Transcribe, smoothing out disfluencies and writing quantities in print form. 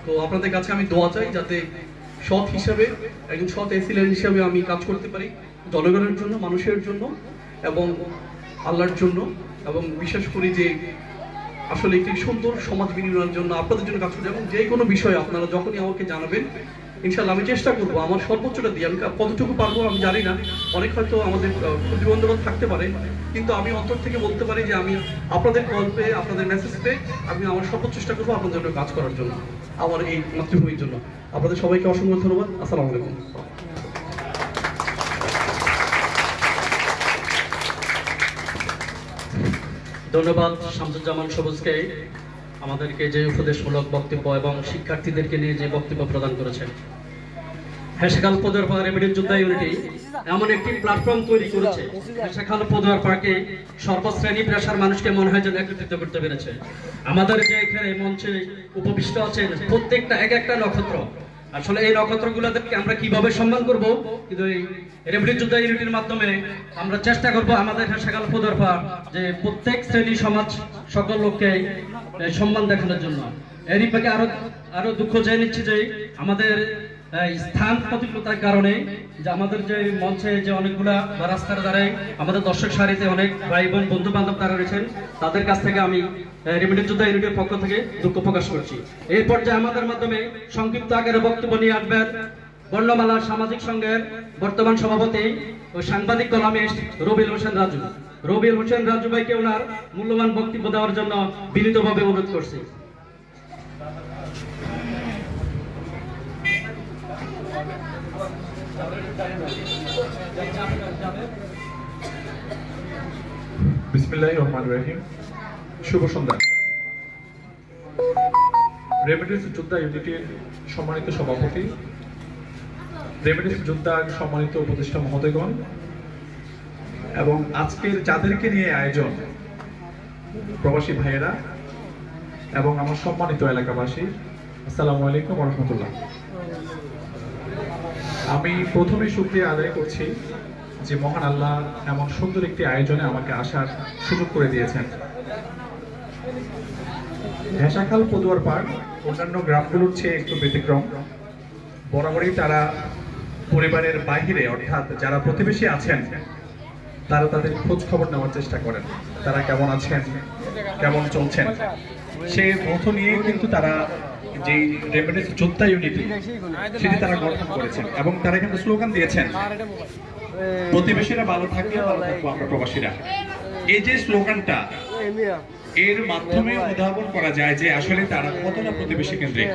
তো আপনাদের কাছে আমি দোয়া চাই যাতে সৎ হিসাবে একজন সৎ এসিলেন্ট হিসাবে আমি কাজ করতে পারি জনগণের জন্য, মানুষের জন্য এবং আল্লাহর জন্য, এবং বিশ্বাস করি যে আসলে একটি সুন্দর সমাজ বিনির্মাণের জন্য আপনাদের জন্য কাজ করতে, এবং যে কোনো বিষয়ে আপনারা যখনই আমাকে জানাবেন ইনশাল্লাহ আমি চেষ্টা করবো আমার সর্বোচ্চটা দিয়ে। আমি কতটুকু পারবো আমি জানি না, অনেক হয়তো আমাদের প্রতিবন্ধকতা থাকতে পারে, কিন্তু আমি অন্তর থেকে বলতে পারি যে আমি আপনাদের কল পেয়ে, আপনাদের মেসেজ পেয়ে আমি আমার সর্বোচ্চ চেষ্টা করবো আপনাদের জন্য কাজ করার জন্য, আমার এই মাতৃভূমির জন্য। আপনাদের সবাইকে অসংখ্য ধন্যবাদ। আসসালামু আলাইকুম। ধন্যবাদ শামসুজ্জামান সবুজকে আমাদেরকে যে উপদেশমূলক বক্তব্য এবং শিক্ষার্থীদেরকে নিয়ে যে বক্তব্য প্রদান করেছেন। হেসেখাল পদুয়ার পার্ক রেমিডেন্স যোদ্ধা ইউনিটি এমন একটি প্ল্যাটফর্ম তৈরি করেছে, হেসেখাল পদুয়ার পার্কে সর্বশ্রেণী পেশার মানুষকে মনে হয় যেন একত্রিত করতে পেরেছে। আমাদের যে এখানে মঞ্চে উপবিষ্ট আছেন প্রত্যেকটা এক একটা নক্ষত্র, আসলে এই নক্ষত্রগুলোদেরকে আমরা কিভাবে সম্মান করব, কিন্তু এই রেমিডেন্স যোদ্ধা ইউনিটির মাধ্যমে আমরা চেষ্টা করব আমাদের হেসেখাল পদুয়ার পার্ক যে প্রত্যেক শ্রেণী সমাজ সকল লোককে সম্মান দেখানোর জন্য। এরই পাকে আরো দুঃখ জেনে নিচ্ছি যে আমাদের স্থান প্রতিকূলতার কারণে যে আমাদের যে মঞ্চে যে অনেকগুলা বা রাস্তার দ্বারাই আমাদের দর্শক সারিতে অনেক ভাই বোন বন্ধু বান্ধব তারা রয়েছেন, তাদের কাছ থেকে আমি রেমিডেন্স যোদ্ধা ইউনিটের পক্ষ থেকে দুঃখ প্রকাশ করছি। এই পর্যায়ে আমাদের মাধ্যমে সংক্ষিপ্ত আগের বক্তব্য নিয়ে আসবেন বর্ণমালা সামাজিক সংঘের বর্তমান সভাপতি ও সাংবাদিক কলামিস্ট রবিউল হোসেন রাজু। রবিউল হোসেন রাজু ভাইকে ওনার মূল্যবান বক্তব্য দেওয়ার জন্য বিনীতভাবে অনুরোধ করছি। বিসমিল্লাহির রহমানির রহিম। শুভ সন্ধ্যা। রেমিডেন্স যোদ্ধা ইউনিটির সম্মানিত সভাপতি, রেমিডেন্স যোদ্ধার সম্মানিত উপদেষ্টা মহোদয়গণ এবং আজকের যাদেরকে নিয়ে আয়োজন প্রবাসী ভাইয়েরা এবং আমার সম্মানিত এলাকাবাসী, আসসালামু আলাইকুম ওয়া রাহমাতুল্লাহ। আমি প্রথমে শুকরিয়া আদায় করছি যে মহান আল্লাহ এমন সুন্দর একটি আয়োজনে আমাকে আসার সুযোগ করে দিয়েছেন। হেসেখাল পদুয়ার পার্ক অন্যান্য গ্রামগুলোর চেয়ে একটু ব্যতিক্রম। বরাবরই তারা পরিবারের বাহিরে, অর্থাৎ যারা প্রতিবেশী আছেন তারা তাদের খোঁজ খবর নেওয়ার চেষ্টা করেন, তারা কেমন আছেন, কেমন চলছেন, সে মতো নিয়ে কিন্তু তারা যে রেমিডেন্স যোদ্ধা ইউনিটি সেটি তারা গঠন করেছেন এবং তারা কিন্তু স্লোগান দিয়েছেন, প্রতিবেশীরা ভালো থাকলে ভালো থাকবো আমরা প্রবাসীরা। এই যে স্লোগানটা, এর মাধ্যমে অনুধাবন করা যায় যে আসলে তারা কতটা প্রতিবেশী কেন্দ্রিক।